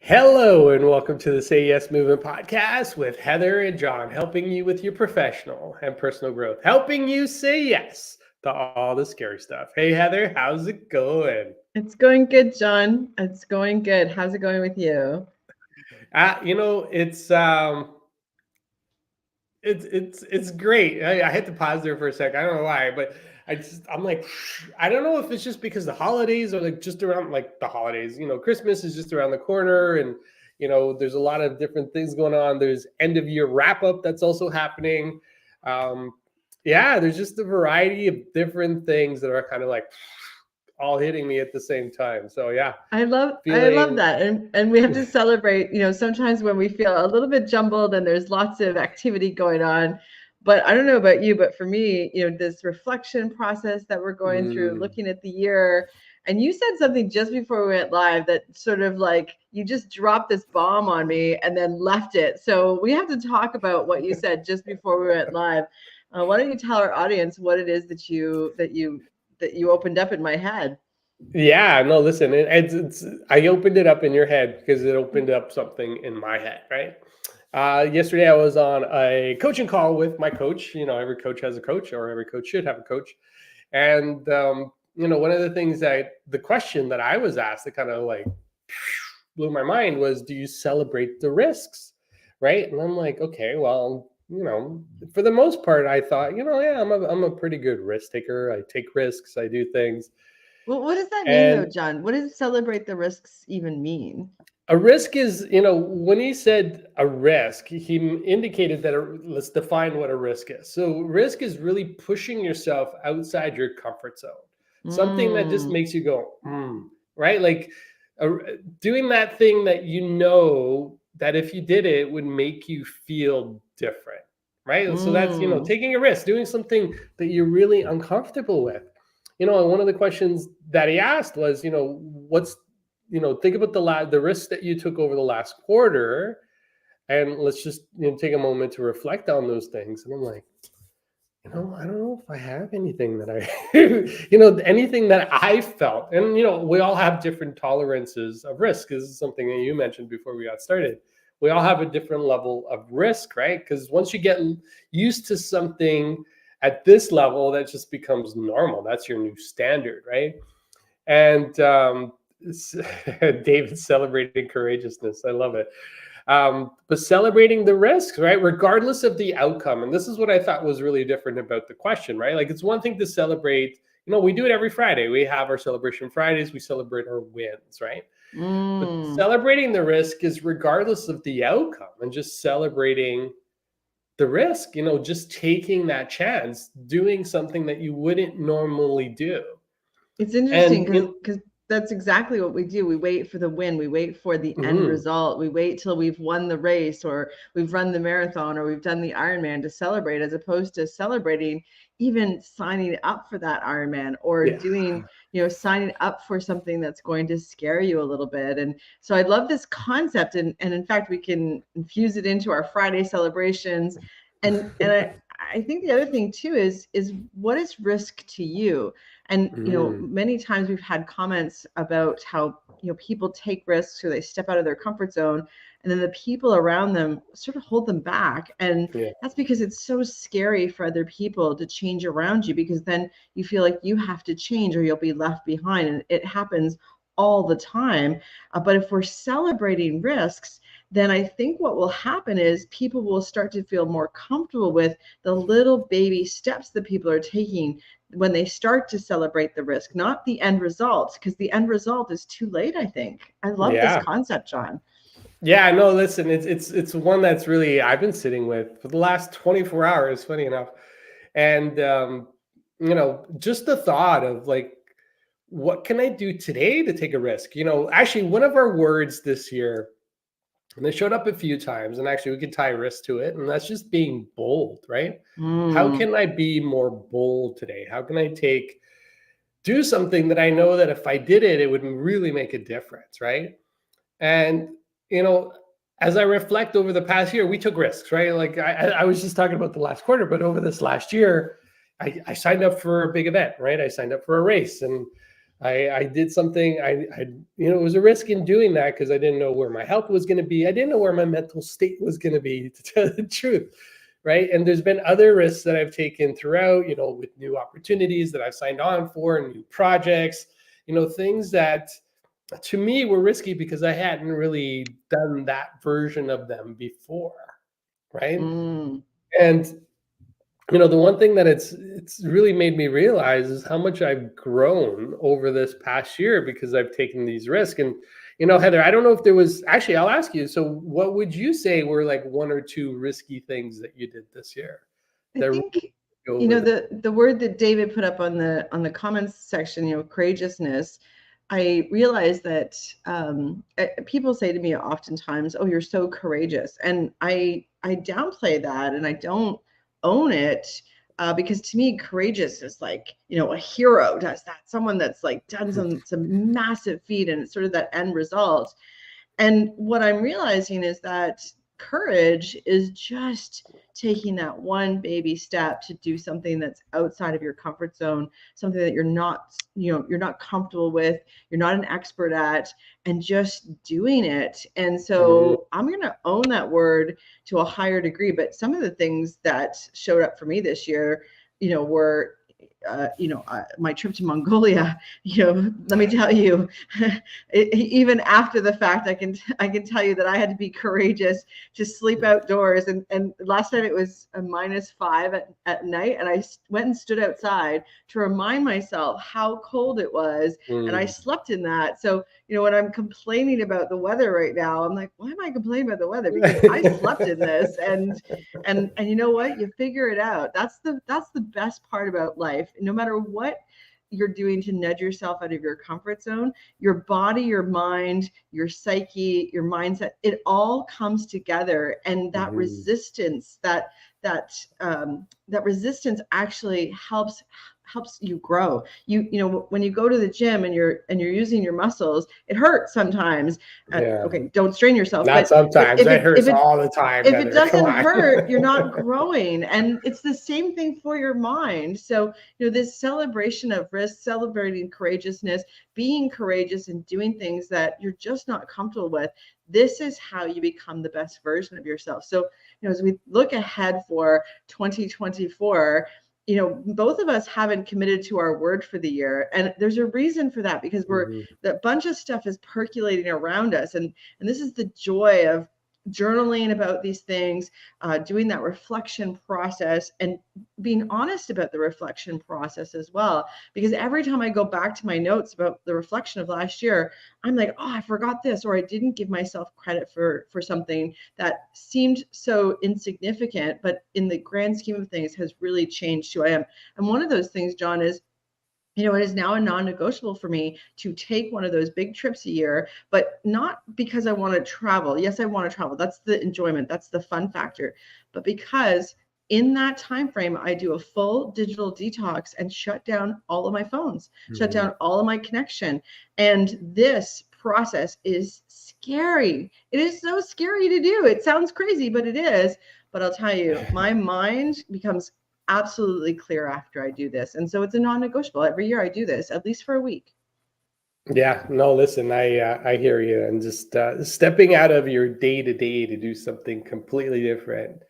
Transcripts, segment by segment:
Hello and welcome to the Say Yes Movement podcast with Heather and John, helping you with your professional and personal growth, helping you say yes to all the scary stuff. Hey Heather, how's it going? It's going good, John. It's going good. How's it going with you? You know, it's great. I had to pause there for a sec. I don't know why, but I'm like, I don't know if it's just because the holidays are like just around like the holidays. Christmas is just around the corner, and there's a lot of different things going on. There's end of year wrap up that's also happening. Um, yeah, there's just a variety of different things that are kind of like all hitting me at the same time. So yeah, I love feeling. that. And we have to celebrate, sometimes when we feel a little bit jumbled and there's lots of activity going on. But I don't know about you, but for me, this reflection process that we're going through, Mm, looking at the year, and you said something just before we went live that sort of like you just dropped this bomb on me and then left it. So we have to talk about what you said just before we went live. Why don't you tell our audience what it is that you opened up in my head? Yeah, no, listen, I opened it up in your head because it opened up something in my head, right? Yesterday I was on a coaching call with my coach. Every coach has a coach, or every coach should have a coach. And one of the things the question that I was asked that kind of like blew my mind was, do you celebrate the risks? Right? And I'm like, okay, well, for the most part, I thought, yeah, I'm a pretty good risk taker. I take risks, I do things. Well, what does that mean though, And John? What does celebrate the risks even mean? a risk is, when he said a risk, he indicated that let's define what a risk is. So, risk is really pushing yourself outside your comfort zone, something that just Mm, makes you go, right? Like uh, doing that thing that that if you did it would make you feel different, right? So, that's, mm. taking a risk, doing something that you're really uncomfortable with. And one of the questions that he asked was, what's think about the risks that you took over the last quarter, and let's just take a moment to reflect on those things. And I'm like, I don't know if I have anything that I, anything that I felt. And we all have different tolerances of risk. This is something that you mentioned before we got started. We all have a different level of risk, right? Because once you get used to something at this level, that just becomes normal. That's your new standard, right? And David celebrating courageousness. I love it. But celebrating the risks, right? Regardless of the outcome. And this is what I thought was really different about the question, right? Like, it's one thing to celebrate, we do it every Friday. We have our celebration Fridays, we celebrate our wins, right? But Mm. celebrating the risk is regardless of the outcome, and just celebrating the risk, just taking that chance, doing something that you wouldn't normally do. It's interesting And, because that's exactly what we do. We wait for the win. We wait for the end mhm. result. We wait till we've won the race or we've run the marathon or we've done the Ironman to celebrate, as opposed to celebrating even signing up for that Ironman or Yeah. doing, signing up for something that's going to scare you a little bit. And so I love this concept. And in fact, we can infuse it into our Friday celebrations. And I think the other thing too is what is risk to you? And Mm, many times we've had comments about how people take risks or they step out of their comfort zone, and then the people around them sort of hold them back. And yeah. that's because it's so scary for other people to change around you, because then you feel like you have to change or you'll be left behind, and it happens all the time. But if we're celebrating risks, then I think what will happen is people will start to feel more comfortable with the little baby steps that people are taking when they start to celebrate the risk, not the end result, because the end result is too late, I think. I love this Yeah. concept, John. Yeah, no, listen, it's one that's really I've been sitting with for the last 24 hours, funny enough. And just the thought of like, what can I do today to take a risk? Actually, one of our words this year, and they showed up a few times, and actually we could tie risk to it, and that's just being bold, right? How Mm. can I be more bold today? How can I do something that I know that if I did it, it would really make a difference, right? And you know, as I reflect over the past year, we took risks, right? Like I was just talking about the last quarter, but over this last year, I signed up for a big event, right? I signed up for a race, and I did something. It was a risk in doing that because I didn't know where my health was going to be. I didn't know where my mental state was going to be, to tell the truth, right? And there's been other risks that I've taken throughout, with new opportunities that I've signed on for, and new projects, things that to me were risky because I hadn't really done that version of them before, right? Mm. And the one thing that it's really made me realize is how much I've grown over this past year because I've taken these risks. And Heather, I don't know if there was actually. I'll ask you. So, what would you say were like one or two risky things that you did this year? I That think really over the word that David put up on the comments section, courageousness. I realize that people say to me oftentimes, "Oh, you're so courageous," and I downplay that and I don't own it. Because to me, courageous is like, a hero does that. Someone that's like done some massive feat, and it's sort of that end result. And what I'm realizing is that courage is just taking that one baby step to do something that's outside of your comfort zone, something that you're not comfortable with, you're not an expert at, and just doing it. And Mhm. so I'm going to own that word to a higher degree. But some of the things that showed up for me this year, were my trip to Mongolia. Let me tell you, even after the fact, I can tell you that I had to be courageous to sleep outdoors. And last night it was a -5 at night, and I went and stood outside to remind myself how cold it was, and I Mm. slept in that. So when I'm complaining about the weather right now, I'm like, why am I complaining about the weather? Because I slept in this, and you know what? You figure it out. That's the best part about life. No matter what you're doing to nudge yourself out of your comfort zone, your body, your mind, your psyche, your mindset, it all comes together. And that Mhm. resistance, that resistance actually helps you grow. When you go to the gym and you're using your muscles, it hurts sometimes. Yeah. Okay, don't strain yourself, Not but sometimes. if That it if hurts it all the time, if it Heather. Come doesn't on. hurt, you're not growing. And it's the same thing for your mind. So, this celebration of risk, celebrating courageousness, being courageous and doing things that you're just not comfortable with, this is how you become the best version of yourself. So, as we look ahead for 2024, both of us haven't committed to our word for the year. And there's a reason for that, because Mhm. the bunch of stuff is percolating around us. And this is the joy of journaling about these things, doing that reflection process, and being honest about the reflection process as well. Because every time I go back to my notes about the reflection of last year, I'm like, oh, I forgot this, or I didn't give myself credit for something that seemed so insignificant, but in the grand scheme of things has really changed who I am. And one of those things, John, is it is now a non-negotiable for me to take one of those big trips a year, but not because I want to travel. Yes, I want to travel. That's the enjoyment. That's the fun factor. But because in that time frame, I do a full digital detox and shut down all of my phones, shut Mhm. down all of my connection. And this process is scary. It is so scary to do. It sounds crazy, but it is. But I'll tell you, my mind becomes absolutely clear after I do this. And so it's a non-negotiable. Every year I do this, at least for a week. Yeah, no, listen, I hear you, and just stepping out of your day to day to do something completely different.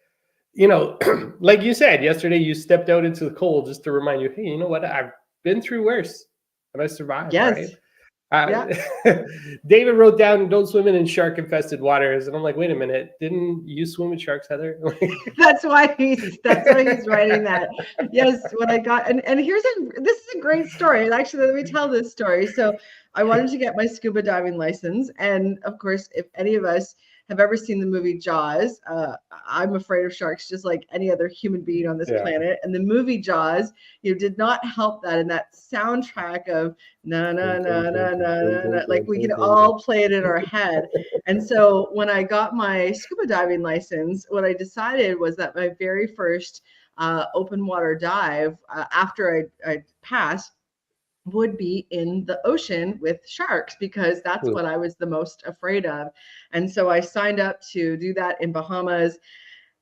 Like you said yesterday, you stepped out into the cold just to remind you, hey, you know what? I've been through worse, and I survived, right? Yes. Yeah. David wrote down, "Don't swim in shark-infested waters," and I'm like, wait a minute, didn't you swim with sharks, Heather? That's why he's writing that. Yes, when I got and this is a great story. And actually, let me tell this story. So I wanted to get my scuba diving license. And of course, if any of us have ever seen the movie Jaws, I'm afraid of sharks just like any other human being on this Yeah. planet. And the movie Jaws, did not help that. And that soundtrack of na na na na na na na, like we can all play it in our head. And so when I got my scuba diving license, what I decided was that my very first open water dive, after I passed, would be in the ocean with sharks, because that's what I was the most afraid of. And so I signed up to do that in Bahamas.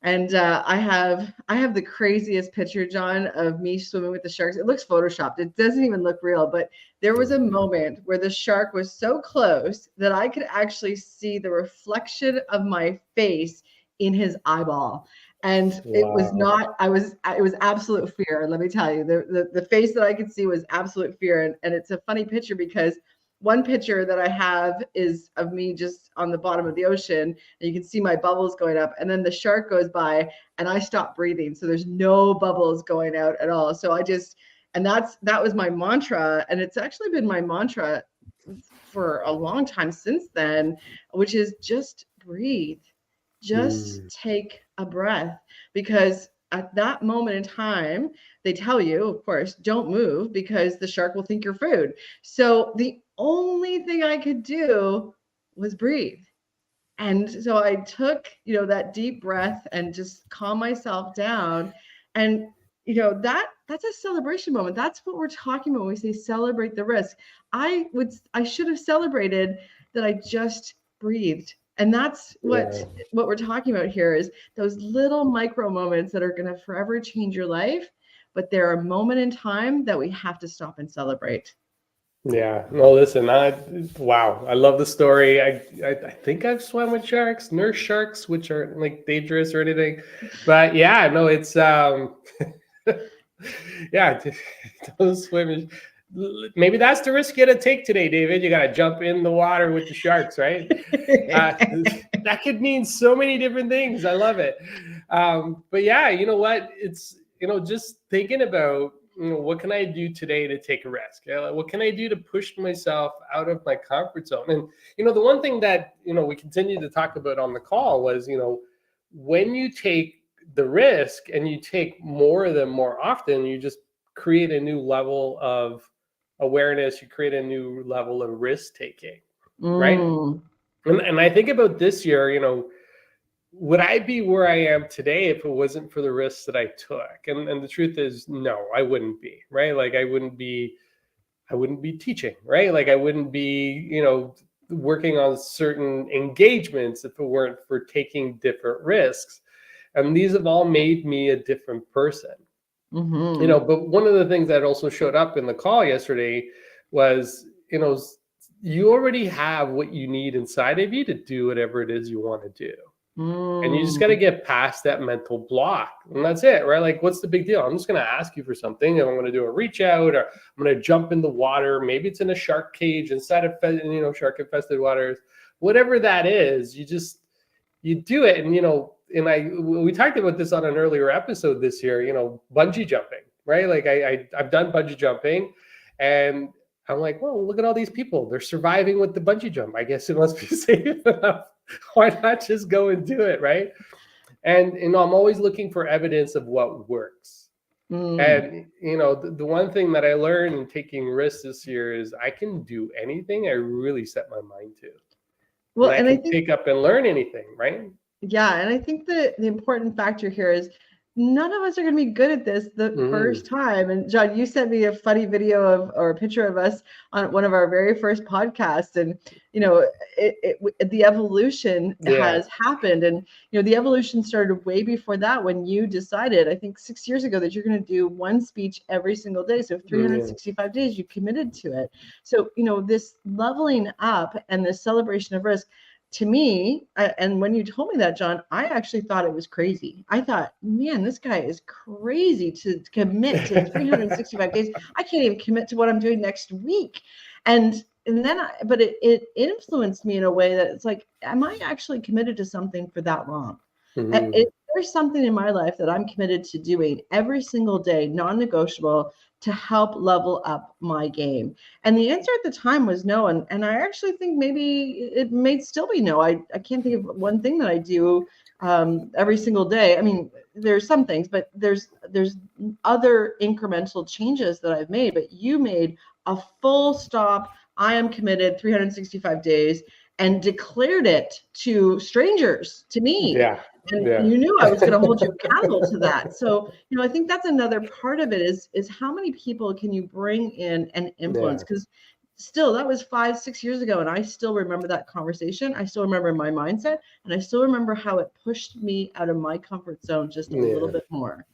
And I have the craziest picture, John, of me swimming with the sharks. It looks photoshopped. It doesn't even look real. But there was a moment where the shark was so close that I could actually see the reflection of my face in his eyeball. And it was Wow. not, it was absolute fear. Let me tell you, the face that I could see was absolute fear. And it's a funny picture because one picture that I have is of me just on the bottom of the ocean, and you can see my bubbles going up. And then the shark goes by, and I stop breathing, so there's no bubbles going out at all. So that was my mantra, and it's actually been my mantra for a long time since then, which is just breathe, just take a breath, because at that moment in time, they tell you, of course, don't move because the shark will think you're food. So the only thing I could do was breathe. And so I took, that deep breath and just calm myself down. And, that's a celebration moment. That's what we're talking about when we say celebrate the risk. I should have celebrated that I just breathed. And that's what we're talking about here is those little micro moments that are going to forever change your life. But they're a moment in time that we have to stop and celebrate. Yeah. No, listen, wow. I love the story. I think I've swam with sharks, nurse sharks, which are like dangerous or anything. But yeah, no, it's yeah, don't swim. Maybe that's the risk you gotta take today, David. You gotta jump in the water with the sharks, right? That could mean so many different things. I love it. But yeah, you know what? It's just thinking about what can I do today to take a risk? What can I do to push myself out of my comfort zone? And the one thing that we continued to talk about on the call was when you take the risk and you take more of them more often, you just create a new level of awareness. You create a new level of risk taking, right? And I think about this year, would I be where I am today if it wasn't for the risks that I took? And the truth is, no, I wouldn't be, right? Like I wouldn't be teaching, right? Like I wouldn't be, working on certain engagements if it weren't for taking different risks. And these have all made me a different person. But one of the things that also showed up in the call yesterday was, you already have what you need inside of you to do whatever it is you want to do. And you just got to get past that mental block. And that's it, right? Like, what's the big deal? I'm just going to ask you for something. And I'm going to do a reach out, or I'm going to jump in the water. Maybe it's in a shark cage inside of, shark infested waters, whatever that is, you do it. And, we talked about this on an earlier episode this year, bungee jumping, right? Like I've done bungee jumping, and I'm like, well, look at all these people. They're surviving with the bungee jump. I guess it must be safe enough. Why not just go and do it, right? And I'm always looking for evidence of what works. And the one thing that I learned in taking risks this year is I can do anything I really set my mind to. Well, and I can pick up and learn anything, right? Yeah, and I think the important factor here is none of us are going to be good at this the first time. And John, you sent me a funny video or a picture of us on one of our very first podcasts, and the evolution has happened, and the evolution started way before that when you decided, I think 6 years ago, that you're going to do one speech every single day. So 365 days, you committed to it. So this leveling up and this celebration of risk. To me, and when you told me that, John, I actually thought it was crazy. I thought, man, this guy is crazy to commit to 365 days. I can't even commit to what I'm doing next week. And then, but it influenced me in a way that it's like, am I actually committed to something for that long? There's something in my life that I'm committed to doing every single day, non-negotiable, to help level up my game. And the answer at the time was no. And I actually think maybe it may still be no. I can't think of one thing that I do every single day. I mean, there's some things, but there's other incremental changes that I've made. But you made a full stop. I am committed 365 days and declared it to strangers, to me. And you knew I was going to hold you accountable to that. So, I think that's another part of it is how many people can you bring in and influence? Because still, that was 5-6 years ago, and I still remember that conversation. I still remember my mindset, and I still remember how it pushed me out of my comfort zone just a little Yeah. bit more.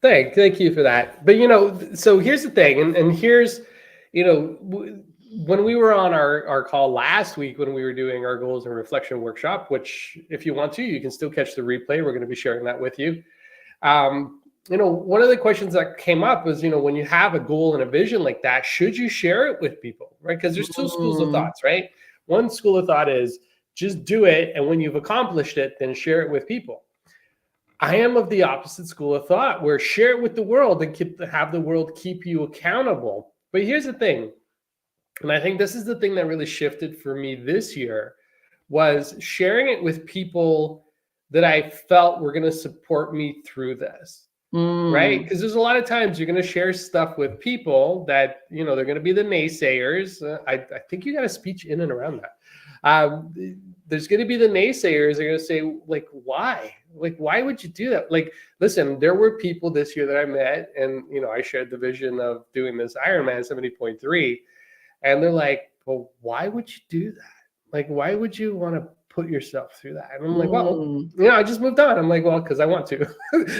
Thank you for that. But so here's the thing, and here's, when we were on our call last week, when we were doing our goals and reflection workshop, which if you want to, you can still catch the replay. We're going to be sharing that with you. One of the questions that came up was, when you have a goal and a vision like that, should you share it with people, right? Because there's two schools of thoughts, right? One school of thought is just do it, and when you've accomplished it, then share it with people. I am of the opposite school of thought, where share it with the world and have the world keep you accountable. But here's the thing, and I think this is the thing that really shifted for me this year, was sharing it with people that I felt were going to support me through this. Right? Because there's a lot of times you're going to share stuff with people that, they're going to be the naysayers. I think you got a speech in and around that. There's going to be the naysayers. They're going to say, like, why? Like, why would you do that? Like, listen, there were people this year that I met, and, I shared the vision of doing this Ironman 70.3. And they're like, well, why would you do that? Like, why would you want to put yourself through that? And I'm like, well, I just moved on. I'm like, well, because I want to.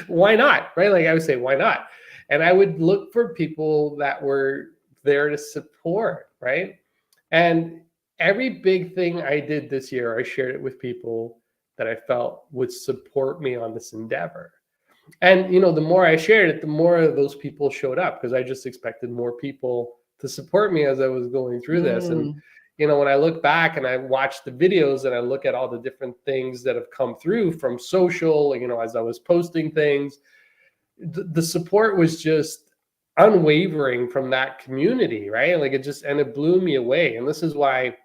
Why not? Right? Like, I would say, why not? And I would look for people that were there to support, right? And every big thing I did this year, I shared it with people that I felt would support me on this endeavor. And, the more I shared it, the more of those people showed up, because I just expected more people to support me as I was going through this. And, when I look back and I watch the videos and I look at all the different things that have come through from social, as I was posting things, the support was just unwavering from that community, right? Like, it blew me away. And this is why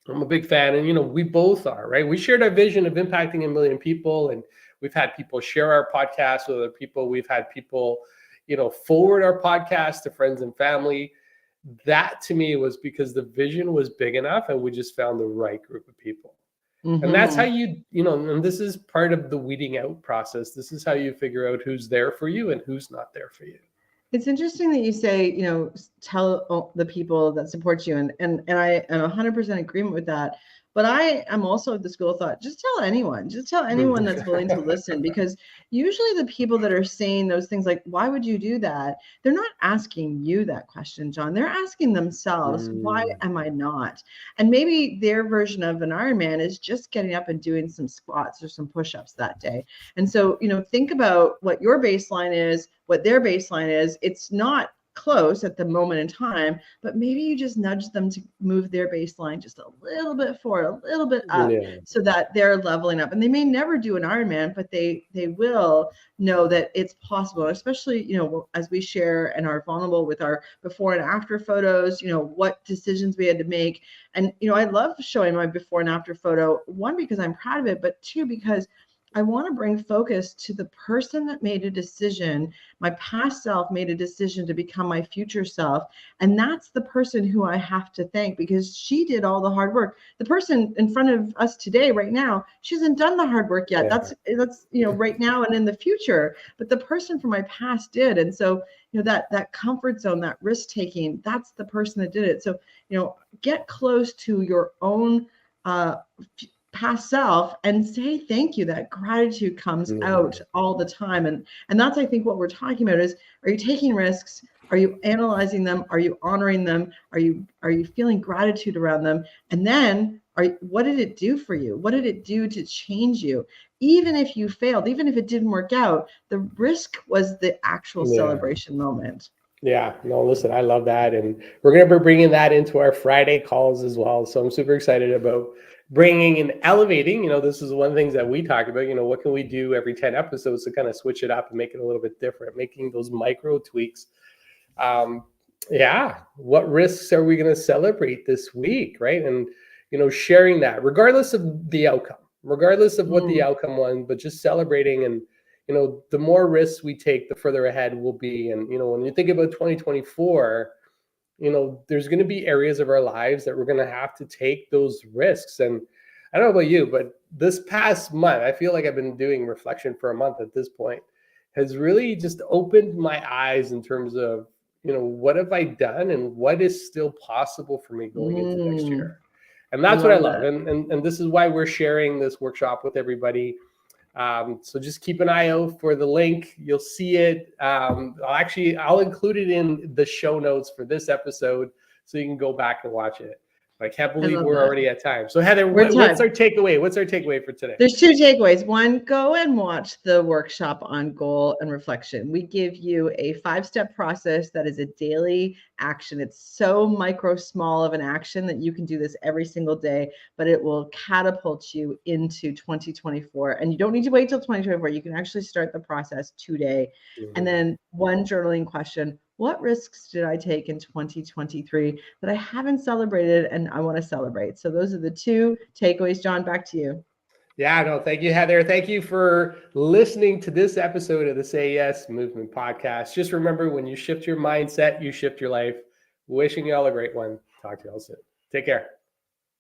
I'm a big fan. And, we both are, right? We shared our vision of impacting 1 million people, and we've had people share our podcast with other people. We've had people, forward our podcast to friends and family. That to me was because the vision was big enough, and we just found the right group of people. And that's how and this is part of the weeding out process. This is how you figure out who's there for you and who's not there for you. It's interesting that you say, tell the people that support you. And I am 100% agreement with that. But I am also of the school of thought, just tell anyone that's willing to listen, because usually the people that are saying those things like, why would you do that? They're not asking you that question, John. They're asking themselves, why am I not? And maybe their version of an Ironman is just getting up and doing some squats or some push-ups that day. And so, think about what your baseline is, what their baseline is. It's not close at the moment in time, but maybe you just nudge them to move their baseline just a little bit forward, a little bit up, so that they're leveling up. And they may never do an Ironman, but they will know that it's possible. Especially, as we share and are vulnerable with our before and after photos, what decisions we had to make. And, I love showing my before and after photo, one, because I'm proud of it, but two, because I want to bring focus to the person that made a decision. My past self made a decision to become my future self. And that's the person who I have to thank, because she did all the hard work. The person in front of us today, right now, she hasn't done the hard work yet. That's right now and in the future. But the person from my past did. And so, that comfort zone, that risk taking, that's the person that did it. So, get close to your own past self and say thank you. That gratitude comes out all the time. And that's, I think, what we're talking about is, are you taking risks? Are you analyzing them? Are you honoring them? Are you feeling gratitude around them? And then what did it do for you? What did it do to change you? Even if you failed, even if it didn't work out, the risk was the actual celebration moment. Yeah, no, listen, I love that. And we're going to be bringing that into our Friday calls as well. So I'm super excited about bringing and elevating. This is one of the things that we talk about. What can we do every 10 episodes to kind of switch it up and make it a little bit different, making those micro tweaks. What risks are we going to celebrate this week, right? And, sharing that regardless of the outcome, regardless of what the outcome was, but just celebrating. And the more risks we take, the further ahead we'll be. And, when you think about 2024, there's going to be areas of our lives that we're going to have to take those risks. And I don't know about you, but this past month, I feel like I've been doing reflection for a month at this point, has really just opened my eyes in terms of, what have I done and what is still possible for me going into next year? And I that's what I love love. And this is why we're sharing this workshop with everybody. So just keep an eye out for the link. You'll see it. I'll include it in the show notes for this episode so you can go back and watch it. I can't believe we're already at time. So Heather, what's our takeaway? What's our takeaway for today? There's two takeaways. One, go and watch the workshop on goal and reflection. We give you a 5-step process that is a daily action. It's so micro small of an action that you can do this every single day, but it will catapult you into 2024. And you don't need to wait till 2024. You can actually start the process today. And then one journaling question: what risks did I take in 2023 that I haven't celebrated and I want to celebrate? So those are the two takeaways. John, back to you. Yeah, no, thank you, Heather. Thank you for listening to this episode of the Say Yes Movement podcast. Just remember, when you shift your mindset, you shift your life. Wishing you all a great one. Talk to you all soon. Take care.